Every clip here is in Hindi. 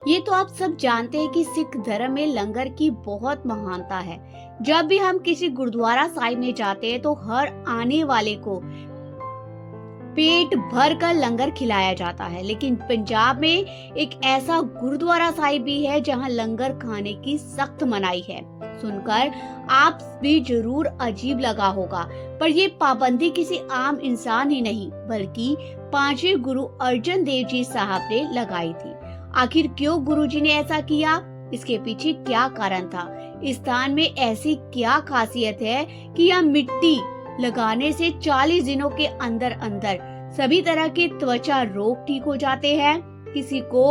ये तो आप सब जानते हैं कि सिख धर्म में लंगर की बहुत महानता है। जब भी हम किसी गुरुद्वारा साहिब में जाते हैं तो हर आने वाले को पेट भर कर लंगर खिलाया जाता है। लेकिन पंजाब में एक ऐसा गुरुद्वारा साहिब भी है जहां लंगर खाने की सख्त मनाही है। सुनकर आप भी जरूर अजीब लगा होगा, पर ये पाबंदी किसी आम इंसान ही नहीं बल्कि पांचवें गुरु अर्जन देव जी साहब ने लगाई थी। आखिर क्यों गुरुजी ने ऐसा किया, इसके पीछे क्या कारण था, इस स्थान में ऐसी क्या खासियत है कि यह मिट्टी लगाने से 40 दिनों के अंदर अंदर सभी तरह के त्वचा रोग ठीक हो जाते हैं। किसी को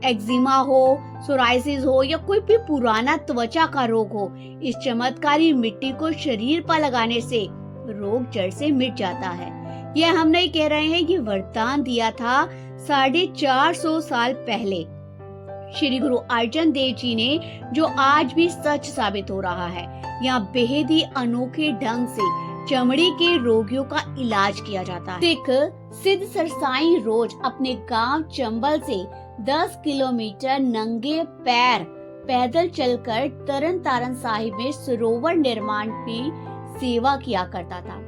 एक्जिमा हो, सोराइसिस हो या कोई भी पुराना त्वचा का रोग हो, इस चमत्कारी मिट्टी को शरीर पर लगाने से रोग जड़ से मिट जाता है। यह हम नहीं कह रहे हैं, ये वरदान दिया था 450 साल पहले श्री गुरु अर्जन देव जी ने, जो आज भी सच साबित हो रहा है। यहाँ बेहद ही अनोखे ढंग से चमड़ी के रोगियों का इलाज किया जाता है। सिख सिद्ध सरसाई रोज अपने गांव चंबल से 10 किलोमीटर नंगे पैर पैदल चलकर तरन तारण साहिब में सरोवर निर्माण की सेवा किया करता था।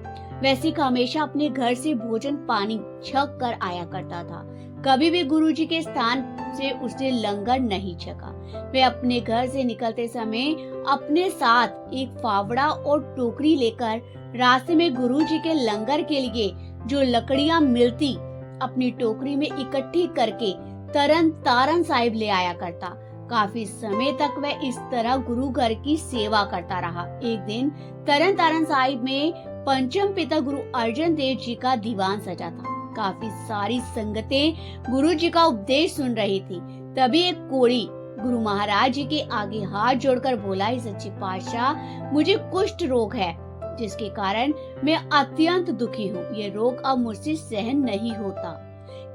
वह सिख हमेशा अपने घर से भोजन पानी छक कर आया करता था। कभी भी गुरुजी के स्थान से उसने लंगर नहीं छका। वे अपने घर से निकलते समय अपने साथ एक फावड़ा और टोकरी लेकर रास्ते में गुरुजी के लंगर के लिए जो लकड़ियां मिलती अपनी टोकरी में इकट्ठी करके तरन तारण साहिब ले आया करता। काफी समय तक वह इस तरह गुरु घर की सेवा करता रहा। एक दिन तरन तारण साहिब में पंचम पिता गुरु अर्जन देव जी का दीवान सजा था। काफी सारी संगतें गुरु जी का उपदेश सुन रही थी। तभी एक कोढ़ी गुरु महाराज जी के आगे हाथ जोड़कर बोला, ही सच्चे पातशाह, मुझे कुष्ठ रोग है जिसके कारण मैं अत्यंत दुखी हूँ। ये रोग अब मुझसे सहन नहीं होता।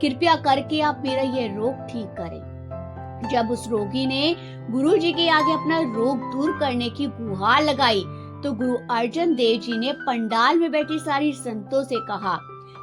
कृपया करके आप मेरा ये रोग ठीक करें। जब उस रोगी ने गुरु जी के आगे अपना रोग दूर करने की गुहार लगाई तो गुरु अर्जन देव जी ने पंडाल में बैठी सारी संतों से कहा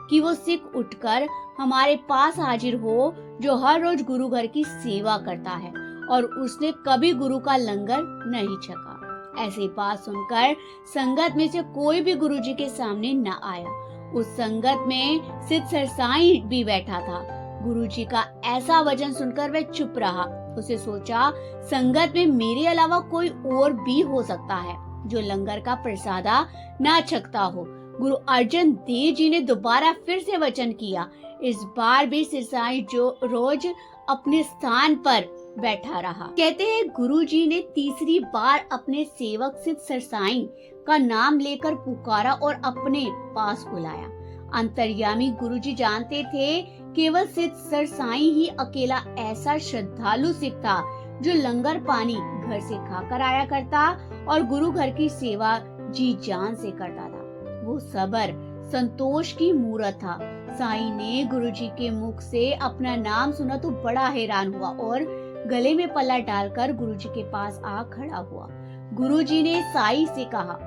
कि वो सिख उठकर हमारे पास हाजिर हो जो हर रोज गुरु घर की सेवा करता है और उसने कभी गुरु का लंगर नहीं छका। ऐसी बात सुनकर संगत में से कोई भी गुरु जी के सामने न आया। उस संगत में सिद्ध सरसाई भी बैठा था। गुरु जी का ऐसा वचन सुनकर वह चुप रहा। उसे सोचा, संगत में मेरे अलावा कोई और भी हो सकता है जो लंगर का प्रसादा न छकता हो। गुरु अर्जन देव जी ने दोबारा फिर से वचन किया। इस बार भी सिरसाई जो रोज अपने स्थान पर बैठा रहा। कहते हैं गुरु जी ने तीसरी बार अपने सेवक सिद्ध सरसाई का नाम लेकर पुकारा और अपने पास बुलाया। अंतर्यामी गुरु जी जानते थे केवल सिद्ध सरसाई ही अकेला ऐसा श्रद्धालु सिख था जो लंगर पानी घर से खाकर आया करता और गुरु घर की सेवा जी जान से करता था। वो सबर संतोष की मूरत था। साईं ने गुरुजी के मुख से अपना नाम सुना तो बड़ा हैरान हुआ और गले में पल्ला डालकर गुरुजी के पास आ खड़ा हुआ। गुरुजी ने साईं से कहा,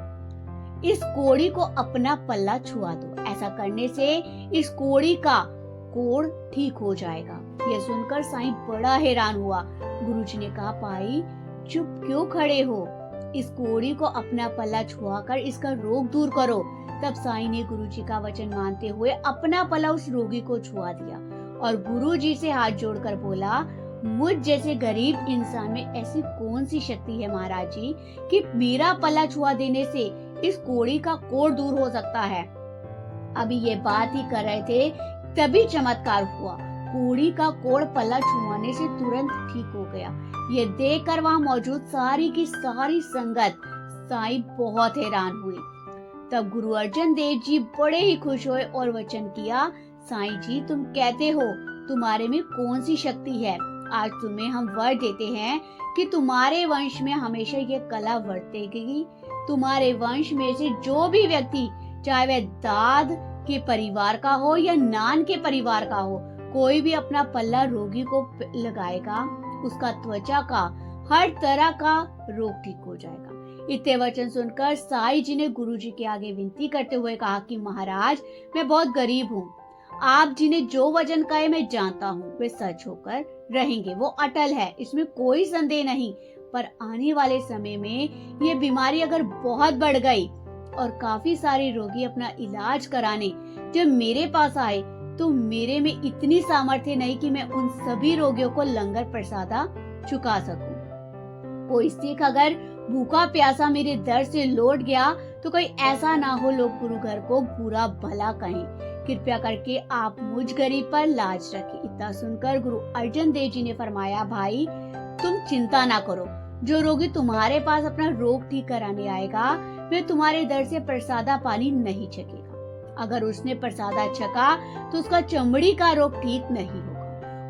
इस कोढ़ी को अपना पल्ला छुआ दो। ऐसा करने से इस कोढ़ी का कोढ़ ठीक हो जाएगा। यह सुनकर साईं बड़ा हैरान हुआ। गुरुजी ने कहा, भाई चुप क्यों खड़े हो, इस कोढ़ी को अपना पल्ला छुआकर इसका रोग दूर करो। तब साईं ने गुरुजी का वचन मानते हुए अपना पल्ला उस रोगी को छुआ दिया और गुरुजी से हाथ जोड़कर बोला, मुझ जैसे गरीब इंसान में ऐसी कौन सी शक्ति है महाराज जी कि मेरा पल्ला छुआ देने से इस कोढ़ी का कोढ़ दूर हो सकता है। अभी ये बात ही कर रहे थे तभी चमत्कार हुआ। कोढ़ी का कोढ़ पल्ला छुआने से तुरंत ठीक हो गया। ये देखकर वहाँ मौजूद सारी की सारी संगत साईं बहुत हैरान हुई। तब गुरु अर्जन देव जी बड़े ही खुश हुए और वचन किया, साईं जी तुम कहते हो तुम्हारे में कौन सी शक्ति है। आज तुम्हें हम वर देते हैं कि तुम्हारे वंश में हमेशा ये कला वर्तेगी। तुम्हारे वंश में से जो भी व्यक्ति, चाहे वह दाद के परिवार का हो या नान के परिवार का हो, कोई भी अपना पल्ला रोगी को लगाएगा, उसका त्वचा का हर तरह का रोग ठीक हो जाएगा। इतने वचन सुनकर साईं जी ने गुरुजी के आगे विनती करते हुए कहा कि महाराज मैं बहुत गरीब हूँ। आप जी ने जो वचन कहे मैं जानता हूँ वे सच होकर रहेंगे, वो अटल है, इसमें कोई संदेह नहीं। पर आने वाले समय में ये बीमारी अगर बहुत बढ़ गई और काफी सारे रोगी अपना इलाज कराने जब मेरे पास आए, तो मेरे में इतनी सामर्थ्य नहीं कि मैं उन सभी रोगियों को लंगर प्रसादा चुका सकूं। कोई सिख अगर भूखा प्यासा मेरे दर से लौट गया तो कोई ऐसा ना हो लोग गुरु घर को बुरा भला कहें। कृपया करके आप मुझ गरीब पर लाज रखें। इतना सुनकर गुरु अर्जन देव जी ने फरमाया, भाई तुम चिंता ना करो, जो रोगी तुम्हारे पास अपना रोग ठीक कराने आएगा वे तुम्हारे दर से प्रसादा पानी नहीं छकेगा। अगर उसने प्रसादा छका तो उसका चमड़ी का रोग ठीक नहीं होगा।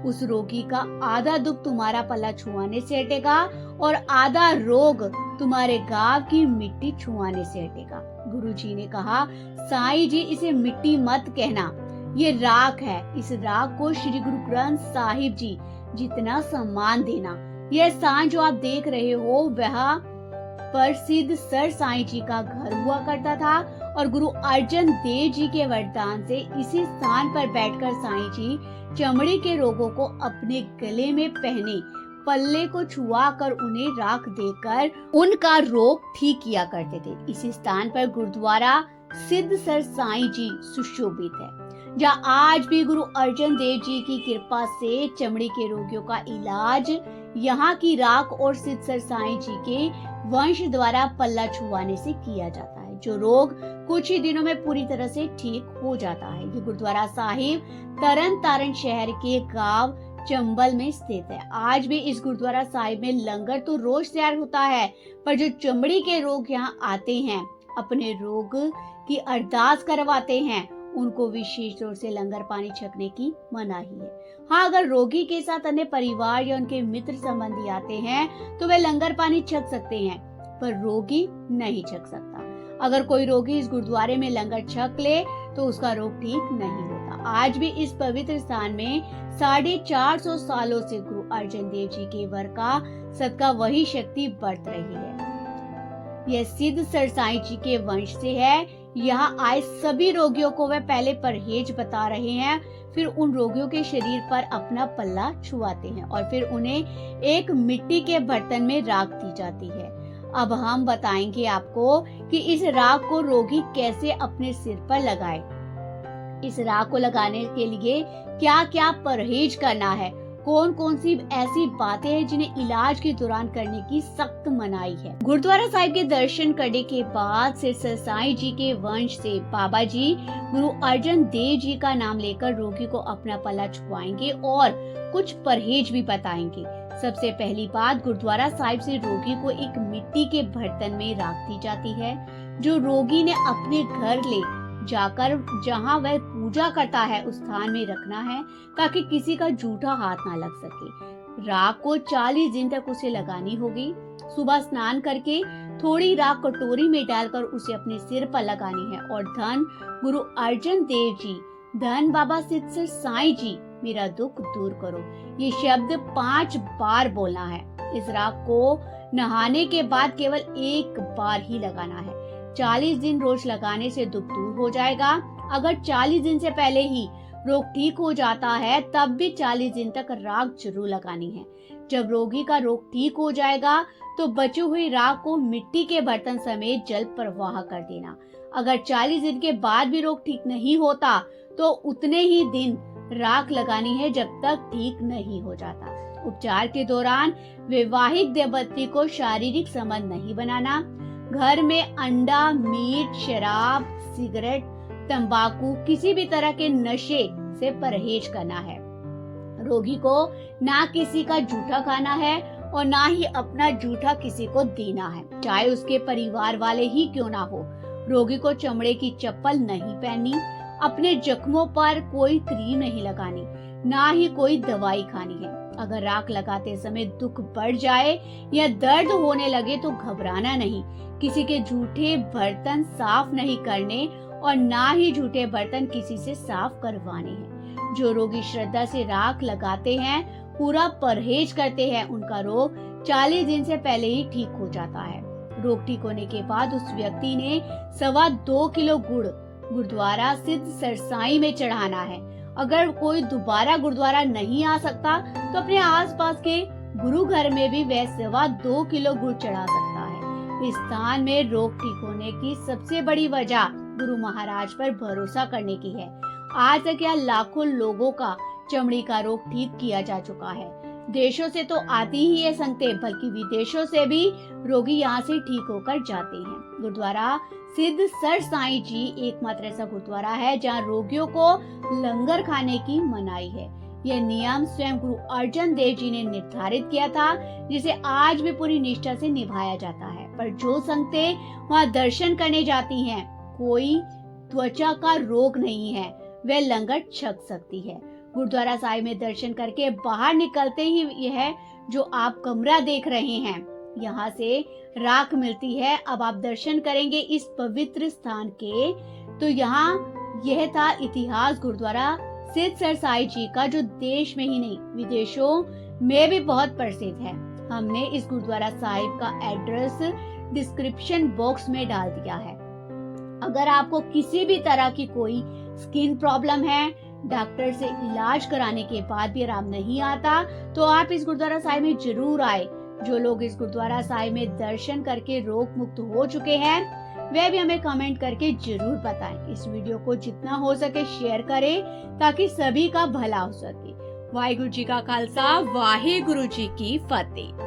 उस रोगी का आधा दुख तुम्हारा पल्ला छुआने से हटेगा और आधा रोग तुम्हारे गांव की मिट्टी छुआने से हटेगा। गुरु जी ने कहा, साईं जी इसे मिट्टी मत कहना, ये राख है। इस राख को श्री गुरु ग्रंथ साहिब जी जितना सम्मान देना। यह स्थान जो आप देख रहे हो वह प्रसिद्ध सर साईं जी का घर हुआ करता था और गुरु अर्जन देव जी के वरदान से इसी स्थान पर बैठकर साईं जी चमड़ी के रोगों को अपने गले में पहने पल्ले को छुआ कर उन्हें राख देकर उनका रोग ठीक किया करते थे। इसी स्थान पर गुरुद्वारा सिद्ध सर साईं जी सुशोभित है, जहाँ आज भी गुरु अर्जन देव जी की कृपा से चमड़ी के रोगियों का इलाज यहाँ की राख और सिद्ध सर साईं जी के वंश द्वारा पल्ला छुआने से किया जाता है, जो रोग कुछ ही दिनों में पूरी तरह से ठीक हो जाता है। ये गुरुद्वारा साहिब तरन तारण शहर के गांव चंबल में स्थित है। आज भी इस गुरुद्वारा साहिब में लंगर तो रोज तैयार होता है, पर जो चमड़ी के रोग यहाँ आते हैं, अपने रोग की अरदास करवाते हैं, उनको विशेष तौर से लंगर पानी छकने की मनाही है। हाँ, अगर रोगी के साथ अन्य परिवार या उनके मित्र संबंधी आते हैं तो वे लंगर पानी छक सकते हैं, पर रोगी नहीं छक सकता। अगर कोई रोगी इस गुरुद्वारे में लंगर छक ले तो उसका रोग ठीक नहीं होता। आज भी इस पवित्र स्थान में 450 सालों से गुरु अर्जन देव जी के वर का सदका वही शक्ति बरत रही है। यह सिद्ध सर साईं जी के वंश से है। यहाँ आए सभी रोगियों को वे पहले परहेज बता रहे हैं, फिर उन रोगियों के शरीर पर अपना पल्ला छुआते हैं और फिर उन्हें एक मिट्टी के बर्तन में राख दी जाती है। अब हम बताएंगे आपको कि इस राख को रोगी कैसे अपने सिर पर लगाए। इस राख को लगाने के लिए क्या क्या परहेज करना है, कौन कौन सी ऐसी बातें हैं जिन्हें इलाज के दौरान करने की सख्त मनाही है। गुरुद्वारा साहिब के दर्शन करने के बाद सिर साईं जी के वंश से बाबा जी गुरु अर्जन देव जी का नाम लेकर रोगी को अपना पल्ला छुआएंगे और कुछ परहेज भी बताएंगे। सबसे पहली बात, गुरुद्वारा साहिब से रोगी को एक मिट्टी के बर्तन में राख दी जाती है, जो रोगी ने अपने घर ले जाकर जहां वह पूजा करता है उस स्थान में रखना है, ताकि किसी का झूठा हाथ ना लग सके। राख को 40 दिन तक उसे लगानी होगी। सुबह स्नान करके थोड़ी राख कटोरी में डालकर उसे अपने सिर पर लगानी है और धन गुरु अर्जन देव जी, धन बाबा सिद्ध सर साईं जी, मेरा दुख दूर करो, ये शब्द 5 बार बोलना है। इस राख को नहाने के बाद केवल एक बार ही लगाना है। 40 दिन रोज लगाने से दुख दूर हो जाएगा। अगर 40 दिन से पहले ही रोग ठीक हो जाता है तब भी 40 दिन तक राख जरूर लगानी है। जब रोगी का रोग ठीक हो जाएगा तो बची हुई राख को मिट्टी के बर्तन समेत जल प्रवाह कर देना। अगर 40 दिन के बाद भी रोग ठीक नहीं होता तो उतने ही दिन राख लगानी है जब तक ठीक नहीं हो जाता। उपचार के दौरान वैवाहिक दंपति को शारीरिक संबंध नहीं बनाना। घर में अंडा, मीट, शराब, सिगरेट, तंबाकू, किसी भी तरह के नशे से परहेज करना है। रोगी को ना किसी का जूठा खाना है और ना ही अपना जूठा किसी को देना है, चाहे उसके परिवार वाले ही क्यों ना हो। रोगी को चमड़े की चप्पल नहीं पहननी, अपने जख्मों पर कोई क्रीम नहीं लगानी, ना ही कोई दवाई खानी है। अगर राख लगाते समय दुख बढ़ जाए या दर्द होने लगे तो घबराना नहीं। किसी के झूठे बर्तन साफ नहीं करने और ना ही झूठे बर्तन किसी से साफ करवाने हैं। जो रोगी श्रद्धा से राख लगाते हैं, पूरा परहेज करते हैं, उनका रोग 40 दिन से पहले ही ठीक हो जाता है। रोग ठीक होने के बाद उस व्यक्ति ने 2.25 किलो गुड़ गुरुद्वारा सिद्ध सर साईं में चढ़ाना है अगर कोई दोबारा गुरुद्वारा नहीं आ सकता तो अपने आसपास के गुरु घर में भी वह 2.25 किलो गुड़ चढ़ा सकता है। इस स्थान में रोग ठीक होने की सबसे बड़ी वजह गुरु महाराज पर भरोसा करने की है। आज तक यहाँ लाखों लोगों का चमड़ी का रोग ठीक किया जा चुका है। देशों से तो आती ही है संगतें, बल्कि विदेशों से भी रोगी यहाँ से ठीक होकर जाते हैं। गुरुद्वारा सिद्ध सर साईं जी एकमात्र ऐसा गुरुद्वारा है जहाँ रोगियों को लंगर खाने की मनाही है। यह नियम स्वयं गुरु अर्जन देव जी ने निर्धारित किया था, जिसे आज भी पूरी निष्ठा से निभाया जाता है। पर जो संगतें वहाँ दर्शन करने जाती हैं, कोई त्वचा का रोग नहीं है, वह लंगर छक सकती है। गुरुद्वारा साहिब में दर्शन करके बाहर निकलते ही यह जो आप कमरा देख रहे हैं, यहाँ से राख मिलती है। अब आप दर्शन करेंगे इस पवित्र स्थान के, तो यहाँ यह था इतिहास गुरुद्वारा सिद्ध सर साईं जी का, जो देश में ही नहीं विदेशों में भी बहुत प्रसिद्ध है। हमने इस गुरुद्वारा साहिब का एड्रेस डिस्क्रिप्शन बॉक्स में डाल दिया है। अगर आपको किसी भी तरह की कोई स्किन प्रॉब्लम है, डॉक्टर से इलाज कराने के बाद भी आराम नहीं आता, तो आप इस गुरुद्वारा साहिब में जरूर आए। जो लोग इस गुरुद्वारा साहिब में दर्शन करके रोग मुक्त हो चुके हैं, वे भी हमें कमेंट करके जरूर बताएं। इस वीडियो को जितना हो सके शेयर करें ताकि सभी का भला हो सके। वाहिगुरु जी का खालसा, वाहिगुरु जी की फतेह।